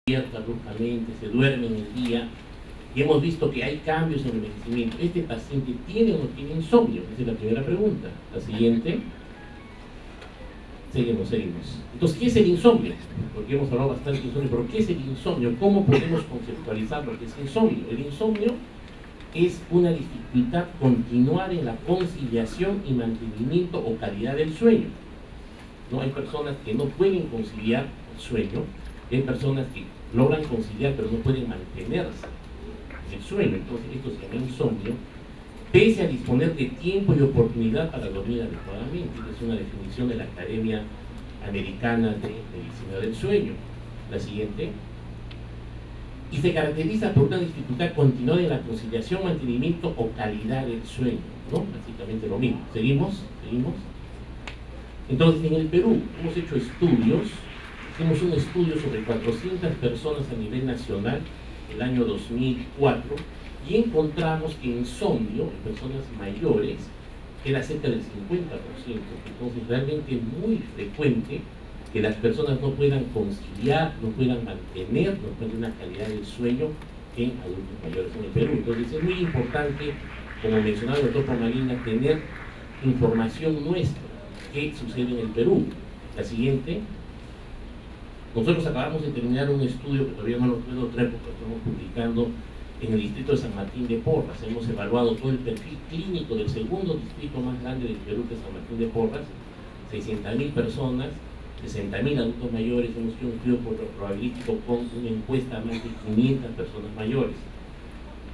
despierta bruscamente, se duerme en el día, y hemos visto que hay cambios en el envejecimiento. ¿Este paciente tiene o no tiene insomnio? Esa es la primera pregunta. La siguiente. Seguimos. Entonces, ¿qué es el insomnio? Porque hemos hablado bastante de insomnio, pero ¿qué es el insomnio? ¿Cómo podemos conceptualizar lo que es insomnio? El insomnio es una dificultad continuar en la conciliación y mantenimiento o calidad del sueño. ¿No? Hay personas que no pueden conciliar el sueño, hay personas que logran conciliar pero no pueden mantenerse el sueño. Entonces esto se llama insomnio, pese a disponer de tiempo y oportunidad para dormir adecuadamente. Esta es una definición de la Academia Americana de Medicina del Sueño. La siguiente. Y se caracteriza por una dificultad continuada en la conciliación, mantenimiento o calidad del sueño, ¿no? Básicamente lo mismo. ¿Seguimos? Entonces, en el Perú hemos hecho estudios, hicimos un estudio sobre 400 personas a nivel nacional el año 2004, y encontramos que insomnio en personas mayores era cerca del 50%. Entonces, realmente es muy frecuente que las personas no puedan conciliar, no puedan mantener una calidad del sueño en adultos mayores en el Perú. Entonces es muy importante, como mencionaba el doctor Pomalina, tener información nuestra, qué sucede en el Perú. La siguiente. Nosotros acabamos de terminar un estudio que todavía no lo puedo traer porque lo estamos publicando en el distrito de San Martín de Porras. Hemos evaluado todo el perfil clínico del segundo distrito más grande del Perú, que es San Martín de Porras, 600.000 personas, 60.000 adultos mayores. Hemos hecho un estudio probabilístico con una encuesta a más de 500 personas mayores.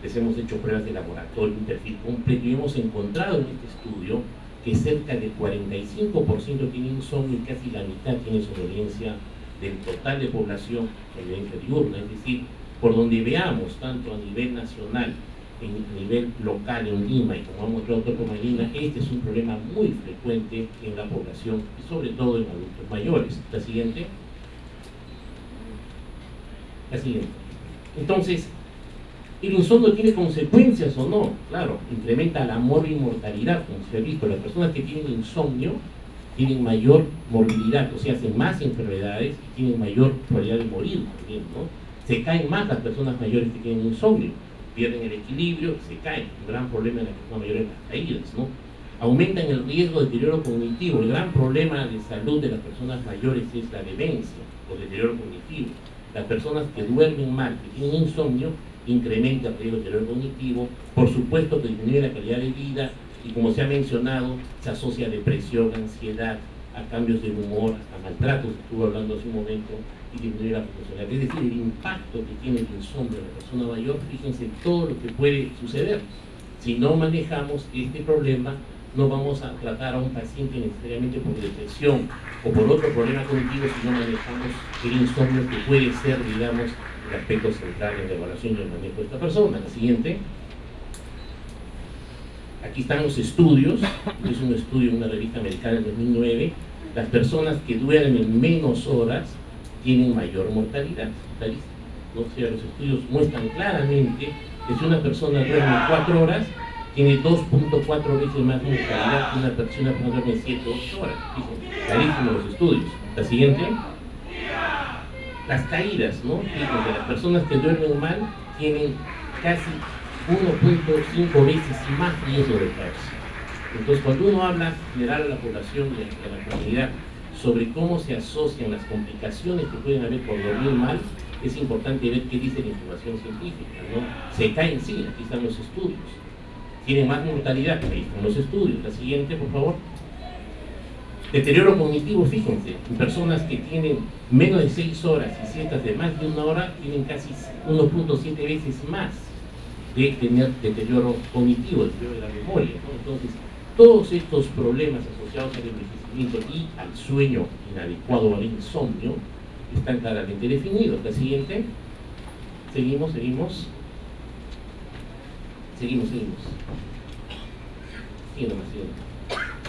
Les hemos hecho pruebas de laboratorio, un perfil completo, y hemos encontrado en este estudio que cerca del 45% tiene insomnio y casi la mitad tiene somnolencia del total de población, somnolencia diurna. Es decir, por donde veamos, tanto a nivel nacional, a nivel local en Lima, y como ha mostrado el doctor Pomalina, este es un problema muy frecuente en la población y sobre todo en adultos mayores. La siguiente. Entonces, ¿el insomnio tiene consecuencias o no? Claro, incrementa la mortalidad, como se ha visto. Las personas que tienen insomnio tienen mayor morbilidad, o sea, hacen más enfermedades y tienen mayor probabilidad de morir también, ¿no? Se caen más las personas mayores que tienen insomnio, pierden el equilibrio, se caen. Un gran problema en las personas mayores es las caídas, ¿no? Aumentan el riesgo de deterioro cognitivo. El gran problema de salud de las personas mayores es la demencia o deterioro cognitivo. Las personas que duermen mal, que tienen insomnio, incrementa el riesgo de deterioro cognitivo. Por supuesto que disminuye la calidad de vida, y como se ha mencionado, se asocia a depresión, ansiedad, a cambios de humor, hasta maltratos, estuve hablando hace un momento, y disminuye la funcionalidad. Es decir, el impacto que tiene el insomnio en la persona mayor, fíjense todo lo que puede suceder. Si no manejamos este problema, no vamos a tratar a un paciente necesariamente por depresión o por otro problema cognitivo, si no manejamos el insomnio, que puede ser, digamos, el aspecto central en la evaluación y el manejo de esta persona. La siguiente. Aquí están los estudios. Es un estudio en una revista americana en 2009. Las personas que duermen menos horas tienen mayor mortalidad. ¿No? O sea, los estudios muestran claramente que si una persona duerme 4 horas, tiene 2.4 veces más mortalidad que una persona que duerme 7 o 8 horas. Fíjense, clarísimos los estudios. La siguiente. Las caídas, ¿no? Fíjense, las personas que duermen mal tienen casi 1.5 veces más riesgo de caerse. Entonces, cuando uno habla en general a la población y a la comunidad sobre cómo se asocian las complicaciones que pueden haber por dormir mal, es importante ver qué dice la información científica, ¿no? Se caen, sí, aquí están los estudios. Tienen más mortalidad, ahí están los estudios. La siguiente, por favor. Deterioro cognitivo, fíjense, en personas que tienen menos de 6 horas y siestas de más de 1 hora, tienen casi 1.7 veces más de tener deterioro cognitivo, deterioro de la memoria, ¿no? Entonces, todos estos problemas asociados al envejecimiento y al sueño inadecuado o al insomnio están claramente definidos. La siguiente. Seguimos.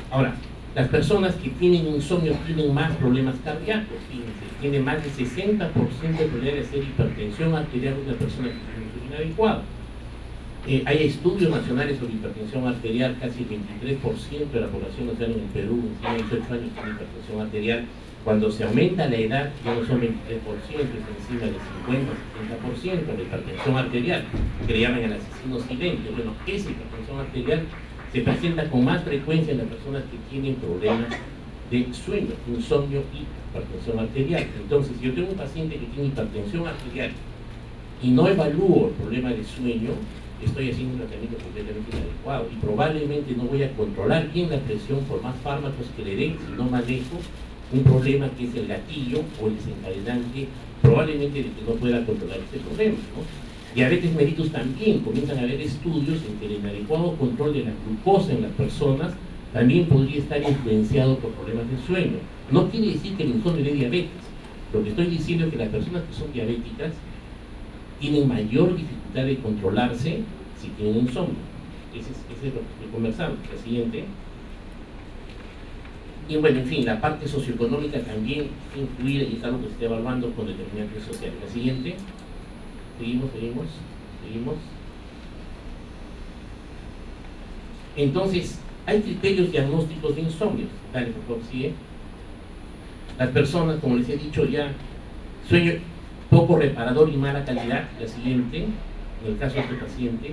Ahora, las personas que tienen insomnio tienen más problemas cardíacos, fíjense, tienen más de 60% de probabilidad de hacer hipertensión arterial una persona que tiene un sueño inadecuado. Hay estudios nacionales sobre hipertensión arterial, casi el 23% de la población nacional en el Perú, en 18 años tiene hipertensión arterial, Cuando se aumenta la edad, ya no son 23%, es encima del 50-70% de hipertensión arterial, que le llaman el asesino silente. Bueno, esa hipertensión arterial se presenta con más frecuencia en las personas que tienen problemas de sueño, insomnio y hipertensión arterial. Entonces, si yo tengo un paciente que tiene hipertensión arterial y no evalúo el problema de sueño, estoy haciendo un tratamiento completamente inadecuado y probablemente no voy a controlar bien la presión por más fármacos que le den si no manejo un problema que es el gatillo o el desencadenante, probablemente de que no pueda controlar este problema, ¿no? Diabetes mellitus también, comienzan a haber estudios en que el inadecuado control de la glucosa en las personas también podría estar influenciado por problemas de sueño. No quiere decir que el insomnio dé diabetes. Lo que estoy diciendo es que las personas que son diabéticas tienen mayor dificultad de controlarse si tienen insomnio. Ese es lo que estoy conversando. La siguiente. Y bueno, en fin, la parte socioeconómica también influye y es algo que se está evaluando con determinantes sociales. La siguiente. Seguimos. Entonces, hay criterios diagnósticos de insomnio. Dale, por favor, sigue. Las personas, como les he dicho ya, sueño poco reparador y mala calidad. La siguiente, en el caso de este paciente,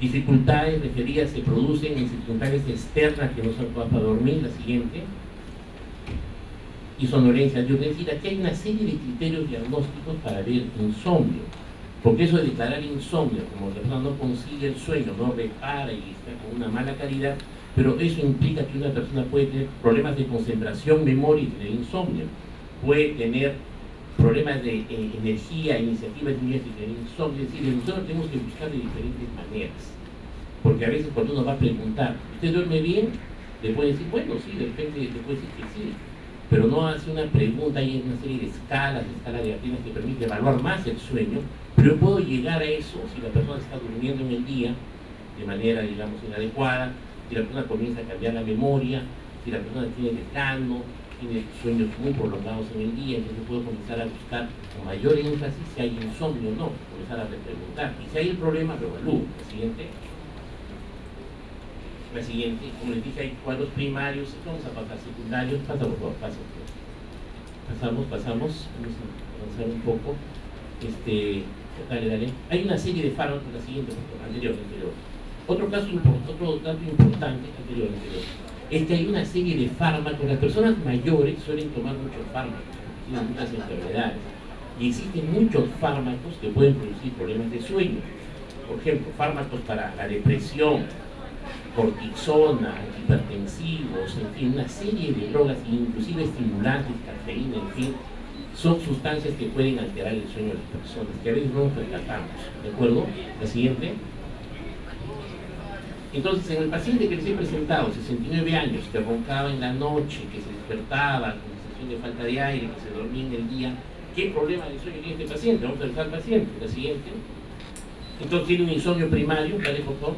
dificultades referidas se producen en circunstancias externas que no son adecuadas para dormir. La siguiente, y sonolencia. Yo decir, aquí hay una serie de criterios diagnósticos para ver insomnio, porque eso de declarar insomnio, como la persona no consigue el sueño, no repara y está con una mala calidad, pero eso implica que una persona puede tener problemas de concentración, memoria y tener insomnio, puede tener problemas de energía, iniciativas y tener insomnio. Es decir, el insomnio tenemos que buscar de diferentes maneras, porque a veces cuando uno va a preguntar, ¿usted duerme bien? Le puede decir, bueno, sí, de repente le puede decir que sí, pero no hace una pregunta. Hay una serie de escalas de Atenas que permite evaluar más el sueño, pero yo puedo llegar a eso si la persona está durmiendo en el día de manera, digamos, inadecuada, si la persona comienza a cambiar la memoria, si la persona tiene desgano, tiene sueños muy prolongados en el día. Entonces puedo comenzar a buscar con mayor énfasis si hay insomnio o no, comenzar a preguntar, y si hay el problema lo evalúo. La siguiente, como les dije, hay cuadros primarios, vamos a pasar secundarios. Pasa, por favor, pasamos, vamos a avanzar un poco. Dale. Hay una serie de fármacos, la siguiente, anterior. Otro dato importante, anterior, es que hay una serie de fármacos. Las personas mayores suelen tomar muchos fármacos, tienen muchas enfermedades, y existen muchos fármacos que pueden producir problemas de sueño. Por ejemplo, fármacos para la depresión, cortisona, hipertensivos, en fin, una serie de drogas, inclusive estimulantes, cafeína, en fin, son sustancias que pueden alterar el sueño de las personas, que a veces no nos percatamos. ¿De acuerdo? La siguiente. Entonces, en el paciente que les he presentado, 69 años, que roncaba en la noche, que se despertaba con sensación de falta de aire, que se dormía en el día, ¿qué problema de sueño tiene este paciente? Vamos a revisar al paciente. La siguiente. Entonces, tiene un insomnio primario, dale, por favor.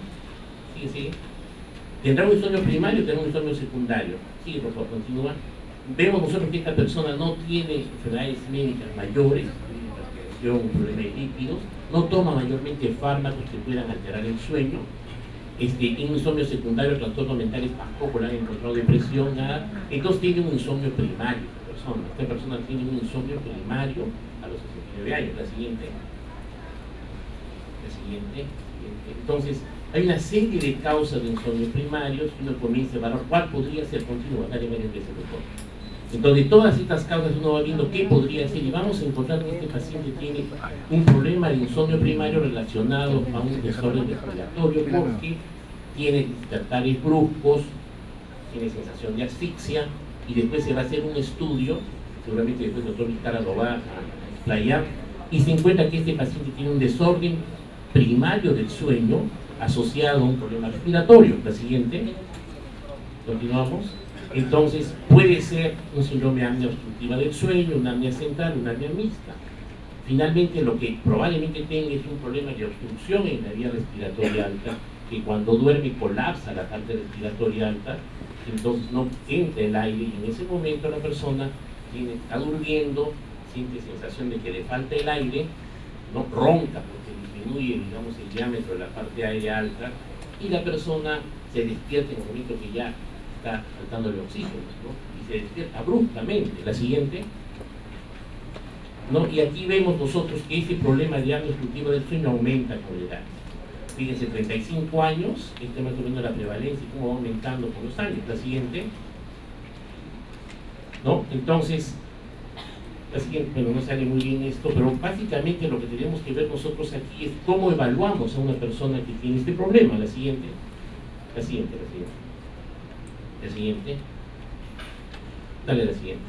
Sigue. ¿Tendrá un insomnio primario o tendrá un insomnio secundario? Sigue, por favor, continúa. Vemos nosotros que esta persona no tiene enfermedades médicas mayores, un problema de lípidos, no toma mayormente fármacos que puedan alterar el sueño. En un insomnio secundario, trastornos mentales tampoco le han encontrado depresión, nada. Entonces tiene un insomnio primario esta persona. Esta persona tiene un insomnio primario a los 69 años. La siguiente. Entonces, hay una serie de causas de insomnio primarios y uno comienza a evaluar cuál podría ser. Continúa, dale varias veces, por favor. Entonces, de todas estas causas uno va viendo qué podría ser, y vamos a encontrar que este paciente tiene un problema de insomnio primario relacionado a un desorden respiratorio, porque tiene despertares bruscos, tiene sensación de asfixia, y después se va a hacer un estudio, seguramente después el doctor Vizcarra lo va a explayar, y se encuentra que este paciente tiene un desorden primario del sueño asociado a un problema respiratorio. La siguiente. Continuamos. Entonces, puede ser un síndrome de apnea obstructiva del sueño, una apnea central, una apnea mixta. Finalmente, lo que probablemente tenga es un problema de obstrucción en la vía respiratoria alta, que cuando duerme colapsa la parte respiratoria alta, entonces no entra el aire, y en ese momento la persona está durmiendo, siente sensación de que le falta el aire, no ronca porque disminuye, digamos, el diámetro de la parte aérea alta, y la persona se despierta en el momento que ya está faltándole oxígeno, ¿no? Y y se despierta abruptamente. La siguiente. ¿No? Y aquí vemos nosotros que este problema de apnea obstructiva del sueño aumenta con la edad. Fíjense, 35 años, más o menos la prevalencia y cómo va aumentando con los años. La siguiente. ¿No? Entonces, la siguiente, bueno, no sale muy bien esto, pero básicamente lo que tenemos que ver nosotros aquí es cómo evaluamos a una persona que tiene este problema. La siguiente. La siguiente, la siguiente. La siguiente. Dale la siguiente.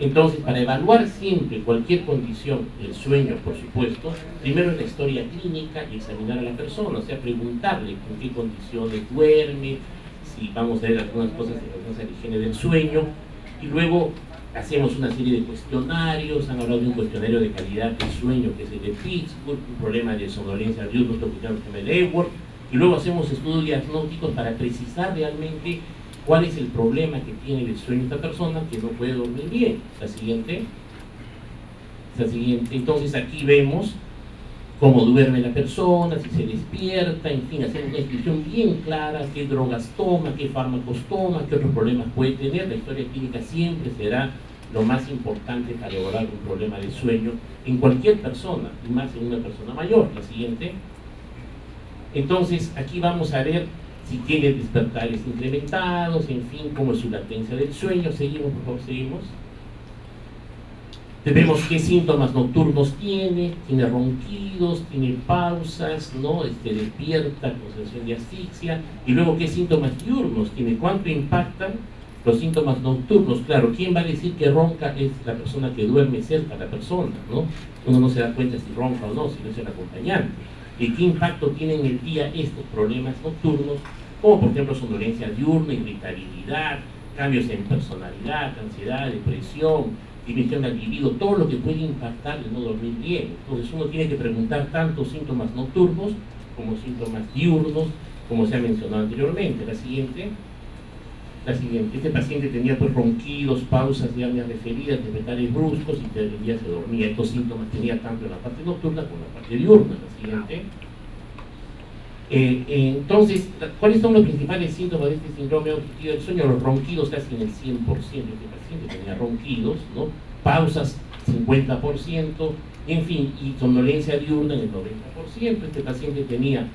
Entonces, para evaluar siempre cualquier condición del sueño, por supuesto, primero es la historia clínica y examinar a la persona, o sea, preguntarle en qué condiciones duerme, si vamos a ver algunas cosas relacionadas a la higiene del sueño, y luego hacemos una serie de cuestionarios. Han hablado de un cuestionario de calidad del sueño que es el de Pittsburgh, un problema de somnolencia diurna, otro que se llama el Ewart, y luego hacemos estudios diagnósticos para precisar realmente cuál es el problema que tiene el sueño esta persona que no puede dormir bien. La siguiente. La siguiente. Entonces aquí vemos cómo duerme la persona, si se despierta, en fin, hacemos una descripción bien clara, qué drogas toma, qué fármacos toma, qué otros problemas puede tener. La historia clínica siempre será lo más importante para evaluar un problema de sueño en cualquier persona, y más en una persona mayor. La siguiente. Entonces aquí vamos a ver si tiene despertares incrementados, en fin, cómo es su latencia del sueño. Seguimos, por favor, seguimos. Vemos qué síntomas nocturnos tiene ronquidos, tiene pausas, ¿no? Despierta con sensación de asfixia, y luego qué síntomas diurnos tiene, cuánto impactan los síntomas nocturnos. Claro, ¿quién va a decir que ronca? Es la persona que duerme cerca de la persona, ¿no? Uno no se da cuenta si ronca o no, si no es el acompañante. ¿Y qué impacto tienen en el día estos problemas nocturnos? Como por ejemplo somnolencia diurna, irritabilidad, cambios en personalidad, ansiedad, depresión, disminución del libido, todo lo que puede impactar el no dormir bien. Entonces uno tiene que preguntar tanto síntomas nocturnos como síntomas diurnos, como se ha mencionado anteriormente. La siguiente. La siguiente. Este paciente tenía pues ronquidos, pausas de apnea referidas, despertares bruscos, y el día se dormía. Estos síntomas tenía tanto en la parte nocturna como en la parte diurna. La siguiente. Entonces, ¿cuáles son los principales síntomas de este síndrome obstructivo del sueño? Los ronquidos casi en el 100%. Este paciente tenía ronquidos, ¿no? Pausas 50%, en fin, y somnolencia diurna en el 90%. Este paciente tenía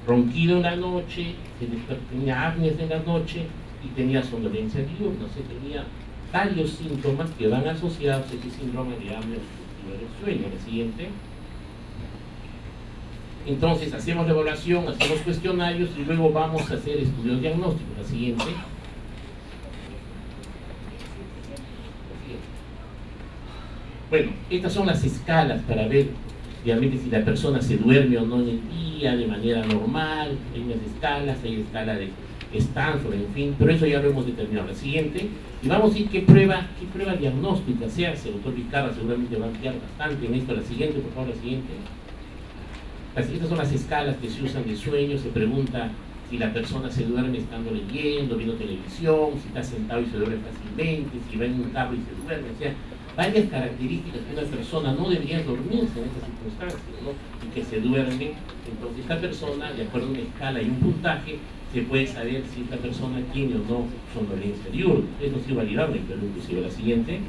ronquido en la noche, tenía apneas en la noche y tenía somnolencia diurna. O sea, tenía varios síntomas que van asociados a este síndrome de apnea obstructiva del sueño. La siguiente. Entonces hacemos la evaluación, hacemos cuestionarios y luego vamos a hacer estudios diagnósticos. La siguiente. Bueno, estas son las escalas para ver realmente si la persona se duerme o no en el día de manera normal. Hay unas escalas, hay escala de Stanford, en fin, pero eso ya lo hemos determinado. La siguiente. Y vamos a ir qué prueba diagnóstica se hace. El doctor Vizcarra seguramente va a ampliar bastante en esto. La siguiente, por favor, la siguiente. Estas son las escalas que se usan de sueño. Se pregunta si la persona se duerme estando leyendo, viendo televisión, si está sentado y se duerme fácilmente, si va en un carro y se duerme. O sea, varias características que una persona no debería dormirse en estas circunstancias, ¿no? Y que se duerme. Entonces esta persona, de acuerdo a una escala y un puntaje, se puede saber si esta persona tiene o no somnolencia diurna. Eso sí validable, pero inclusive la siguiente.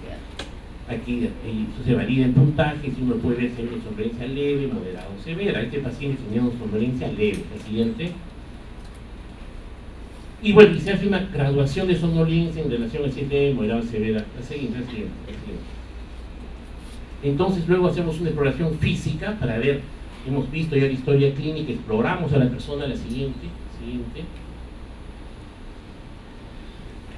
Aquí eso se valida en puntaje, si uno puede ver si hay una somnolencia leve, moderada o severa. Este paciente tenía una somnolencia leve. La siguiente. Y bueno, y se hace una graduación de somnolencia en relación a si es leve, moderada o severa. La siguiente, la siguiente, la siguiente. Entonces luego hacemos una exploración física para ver, hemos visto ya la historia clínica, exploramos a la persona. La siguiente, la siguiente.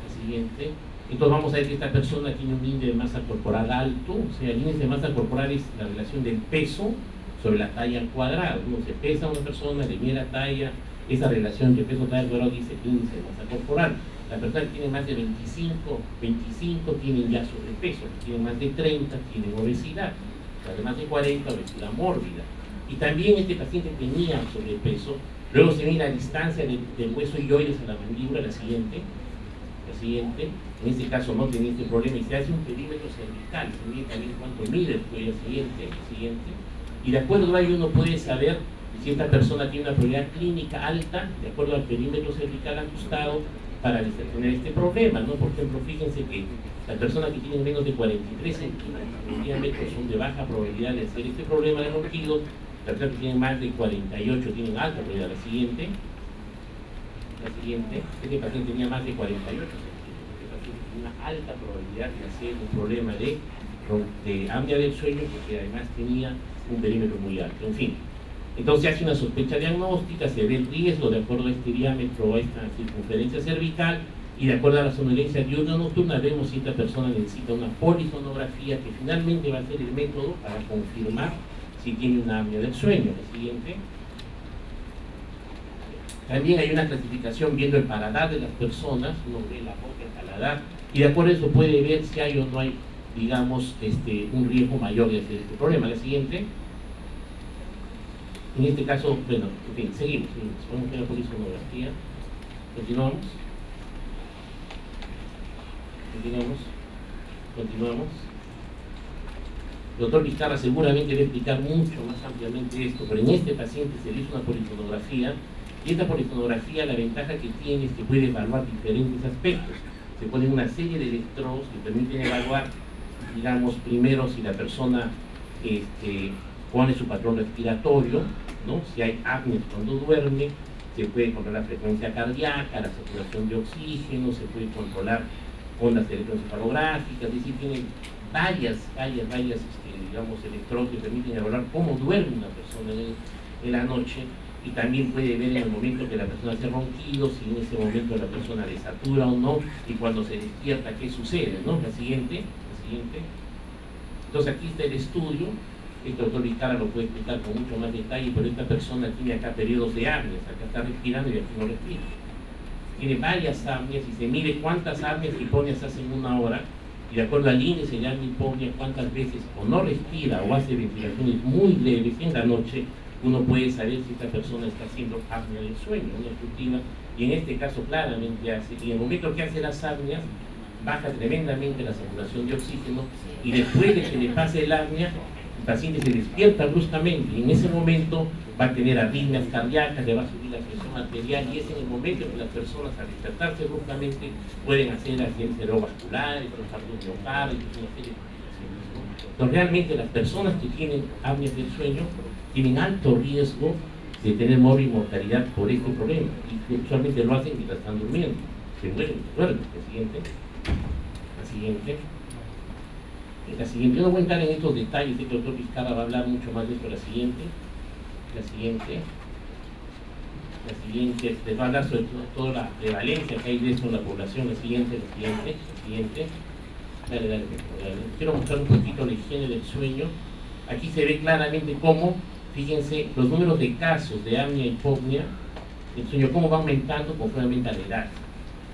La siguiente. Entonces vamos a ver que esta persona tiene un índice de masa corporal alto. O sea, el índice de masa corporal es la relación del peso sobre la talla al cuadrado. Uno se pesa a una persona, le mide la talla, esa relación de peso talla al cuadrado dice el índice de masa corporal. La persona que tiene más de 25 tienen ya sobrepeso, que tienen más de 30 tienen obesidad, las de más de 40 obesidad mórbida. Y también este paciente tenía sobrepeso. Luego se mide la distancia del hueso ioides a la mandíbula. La siguiente. La siguiente. En este caso no tenía este problema y se hace un perímetro cervical, se mide también cuánto mide el cuello. Siguiente, siguiente. Y de acuerdo a ello uno puede saber si esta persona tiene una probabilidad clínica alta, de acuerdo al perímetro cervical ajustado, para tener este problema, ¿no? Por ejemplo, fíjense que las personas que tienen menos de 43 centímetros de diámetro son de baja probabilidad de hacer este problema de ronquido. Las personas que tienen más de 48 tienen alta probabilidad. La siguiente, este paciente tenía más de 48 centímetros, este paciente tiene una alta probabilidad de hacer un problema de apnea del sueño, porque además tenía un perímetro muy alto. En fin, entonces se hace una sospecha diagnóstica, se ve el riesgo de acuerdo a este diámetro o a esta circunferencia cervical, y de acuerdo a la somnolencia diurna o nocturna vemos si esta persona necesita una polisonografía, que finalmente va a ser el método para confirmar si tiene una apnea del sueño. La siguiente. También hay una clasificación viendo el paladar de las personas, uno ve la boca, el paladar, y de acuerdo a eso puede ver si hay o no hay, digamos, un riesgo mayor de hacer este problema. La siguiente. En este caso, bueno, en fin, seguimos. Vamos a ver la polisonografía. Continuamos. El doctor Vizcarra seguramente va a explicar mucho más ampliamente esto, pero en este paciente se le hizo una polisonografía, y esta polisonografía, la ventaja que tiene es que puede evaluar diferentes aspectos. Se ponen una serie de electrodos que permiten evaluar, digamos, primero si la persona cuál es su patrón respiratorio, ¿no? Si hay apnea cuando duerme, se puede controlar la frecuencia cardíaca, la saturación de oxígeno, se puede controlar ondas electroencefalográficas, es decir, tienen varias digamos, electrodos que permiten evaluar cómo duerme una persona en la noche, y también puede ver en el momento que la persona hace ronquidos, si en ese momento la persona le satura o no, y cuando se despierta, qué sucede, ¿no? La siguiente. Entonces aquí está el estudio. Este doctor Vizcarra lo puede explicar con mucho más detalle, pero esta persona tiene acá periodos de apneas, acá está respirando y aquí no respira. Tiene varias apneas y se mide cuántas apneas y hipopneas hace en una hora, y de acuerdo al índice de apnea y hipopnea, cuántas veces o no respira o hace ventilaciones muy leves en la noche, uno puede saber si esta persona está haciendo apnea del sueño, apnea obstructiva, y en este caso claramente hace, y en el momento que hace las apneas, baja tremendamente la saturación de oxígeno, y después de que le pase el apnea, el paciente se despierta bruscamente, y en ese momento va a tener arritmias cardíacas, le va a subir la presión arterial, y es en el momento en que las personas al despertarse bruscamente pueden hacer accidentes cerebrovasculares, infartos miocárdico, una serie de complicaciones, ¿no? Entonces realmente las personas que tienen apneas del sueño tienen alto riesgo de tener mortalidad por este problema, y usualmente lo hacen mientras están durmiendo, se mueren, duermen. La siguiente, yo no voy a entrar en estos detalles, el doctor Vizcarra va a hablar mucho más de esto. La siguiente, les va a hablar sobre toda la prevalencia que hay de esto en la población. La siguiente. Dale. Quiero mostrar un poquito la higiene del sueño. Aquí se ve claramente cómo, fíjense, los números de casos de apnea y hipopnea del sueño, cómo va aumentando conforme aumenta la edad.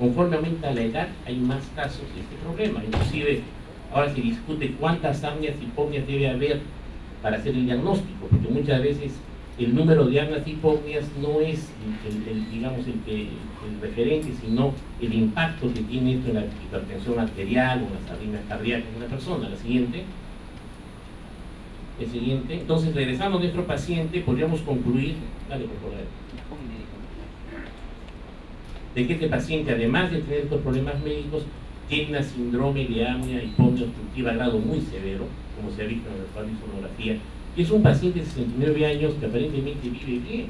Conforme aumenta la edad, hay más casos de este problema. Inclusive, ahora se discute cuántas apneas y hipopneas debe haber para hacer el diagnóstico, porque muchas veces el número de apneas y hipopneas no es el referente, sino el impacto que tiene esto en la hipertensión arterial o en las arritmias cardíacas de una persona. La siguiente. Entonces, regresando a nuestro paciente, podríamos concluir, dale por favor, de que este paciente, además de tener estos problemas médicos, tiene una síndrome de apnea y hipopnea obstructiva a grado muy severo, como se ha visto en la polisonografía, y es un paciente de 69 años que aparentemente vive bien,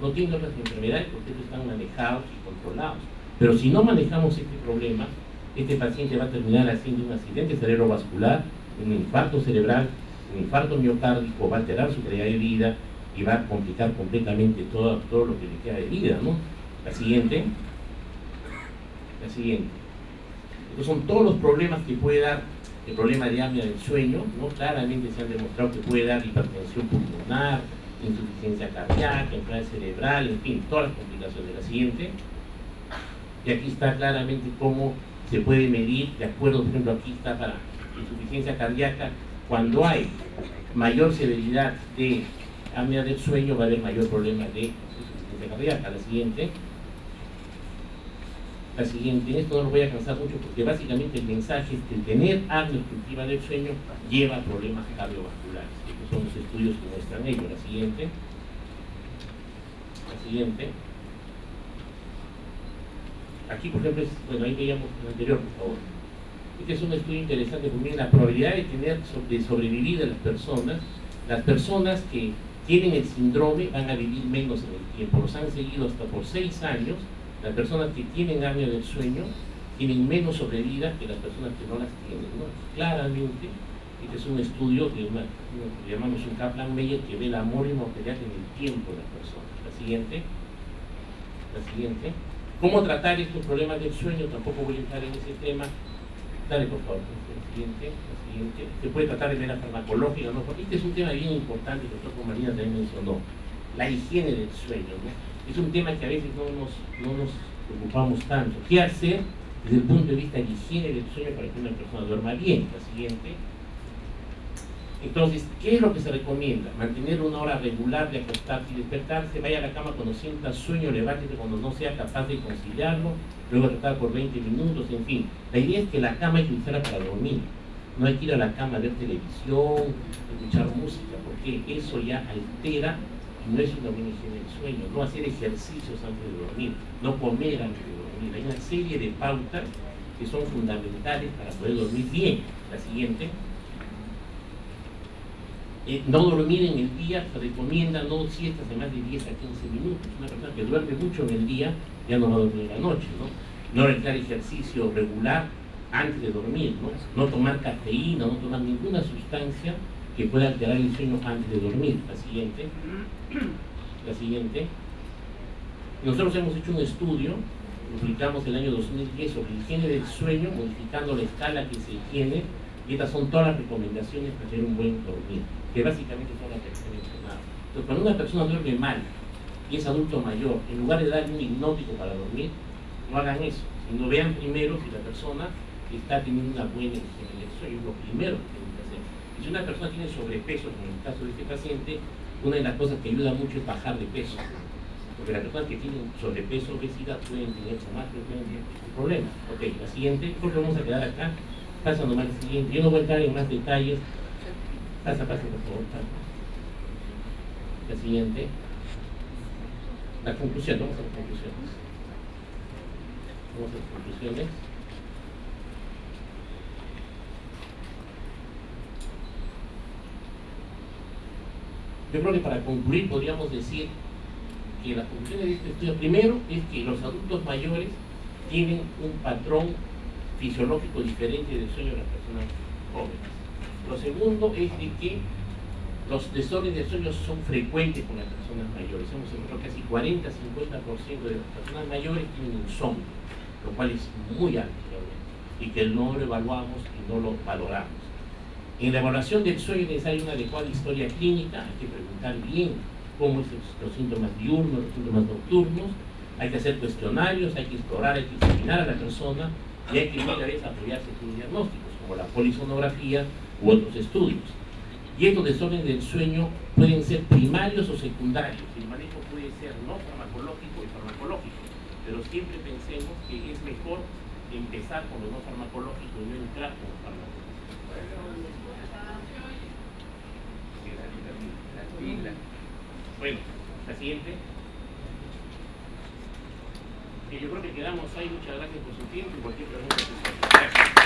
no tiene otras enfermedades porque estos están manejados y controlados. Pero si no manejamos este problema, este paciente va a terminar haciendo un accidente cerebrovascular, un infarto cerebral, un infarto miocárdico, va a alterar su calidad de vida y va a complicar completamente todo lo que le queda de vida, ¿no? La siguiente. Estos son todos los problemas que puede dar el problema de apnea del sueño, ¿no? Claramente se han demostrado que puede dar hipertensión pulmonar, insuficiencia cardíaca, enfermedad cerebral, en fin, todas las complicaciones. La siguiente. Y aquí está claramente cómo se puede medir, de acuerdo, por ejemplo, aquí está para insuficiencia cardíaca, cuando hay mayor severidad de apnea del sueño va a haber mayor problema de insuficiencia cardíaca. La siguiente, en esto no lo voy a cansar mucho porque básicamente el mensaje es que tener apnea obstructiva del sueño lleva a problemas cardiovasculares. Estos son los estudios que muestran ello. La siguiente. Aquí, por ejemplo, bueno, ahí veíamos el anterior, por favor. Este es un estudio interesante porque miren la probabilidad de sobrevivir de las personas que tienen el síndrome van a vivir menos en el tiempo. Los han seguido hasta por 6 años. Las personas que tienen apnea del sueño tienen menos sobrevida que las personas que no las tienen, ¿no? Claramente, este es un estudio de que llamamos un Kaplan-Meier que ve la amor y mortalidad en el tiempo de las personas. La siguiente. ¿Cómo tratar estos problemas del sueño? Tampoco voy a entrar en ese tema. Dale, por favor. La siguiente. Se puede tratar de manera farmacológica, ¿no? Porque este es un tema bien importante que el doctor Marina también mencionó. La higiene del sueño, ¿no? Es un tema que a veces no nos preocupamos tanto. ¿Qué hacer desde el punto de vista de higiene del sueño para que una persona duerma bien? La siguiente. Entonces, ¿qué es lo que se recomienda? Mantener una hora regular de acostarse y despertarse, vaya a la cama cuando sienta sueño, levántese cuando no sea capaz de conciliarlo, luego tratar por 20 minutos, en fin. La idea es que la cama hay que usarla para dormir. No hay que ir a la cama a ver televisión, escuchar música, porque eso ya altera y no es una buena higiene del sueño. No hacer ejercicios antes de dormir, no comer antes de dormir. Hay una serie de pautas que son fundamentales para poder dormir bien. La siguiente. No dormir en el día, se recomienda no siestas de más de 10 a 15 minutos. Una persona que duerme mucho en el día ya no va a dormir en la noche, ¿no? No realizar ejercicio regular antes de dormir, ¿no? No tomar cafeína, no tomar ninguna sustancia que pueda alterar el sueño antes de dormir. La siguiente. Nosotros hemos hecho un estudio, lo publicamos el año 2010 sobre higiene del sueño, modificando la escala que se tiene, y estas son todas las recomendaciones para tener un buen dormir, que básicamente son las que se han mencionado. Entonces, cuando una persona duerme mal y es adulto mayor, en lugar de darle un hipnótico para dormir, no hagan eso, sino vean primero si la persona está teniendo una buena higiene del sueño, es lo primero que tienen que hacer. Y si una persona tiene sobrepeso, como en el caso de este paciente, una de las cosas que ayuda mucho es bajar de peso, porque las personas que tienen sobrepeso, obesidad, pueden tener somáticos, pueden tener problemas. Ok, la siguiente, porque vamos a quedar acá. Pasa nomás el siguiente. Yo no voy a entrar en más detalles. Pasa, por favor. Pasa. La siguiente. La conclusión. Vamos a las conclusiones. Yo creo que para concluir podríamos decir que las conclusiones de este estudio, primero, es que los adultos mayores tienen un patrón fisiológico diferente del sueño de las personas jóvenes. Lo segundo es de que los desórdenes del sueño son frecuentes con las personas mayores. Hemos encontrado casi 40-50% de las personas mayores tienen insomnio, lo cual es muy alto realmente, y que no lo evaluamos y no lo valoramos. En la evaluación del sueño es necesaria una adecuada historia clínica, hay que preguntar bien cómo son los síntomas diurnos, los síntomas nocturnos, hay que hacer cuestionarios, hay que explorar, hay que examinar a la persona, y hay que muchas veces apoyarse en diagnósticos, como la polisonografía u otros estudios. Y estos desórdenes del sueño pueden ser primarios o secundarios. El manejo puede ser no farmacológico y farmacológico, pero siempre pensemos que es mejor empezar con lo no farmacológico y no entrar con lo farmacológico. Bueno, la siguiente. Yo creo que quedamos ahí. Muchas gracias por su tiempo y cualquier pregunta que se haga. Gracias.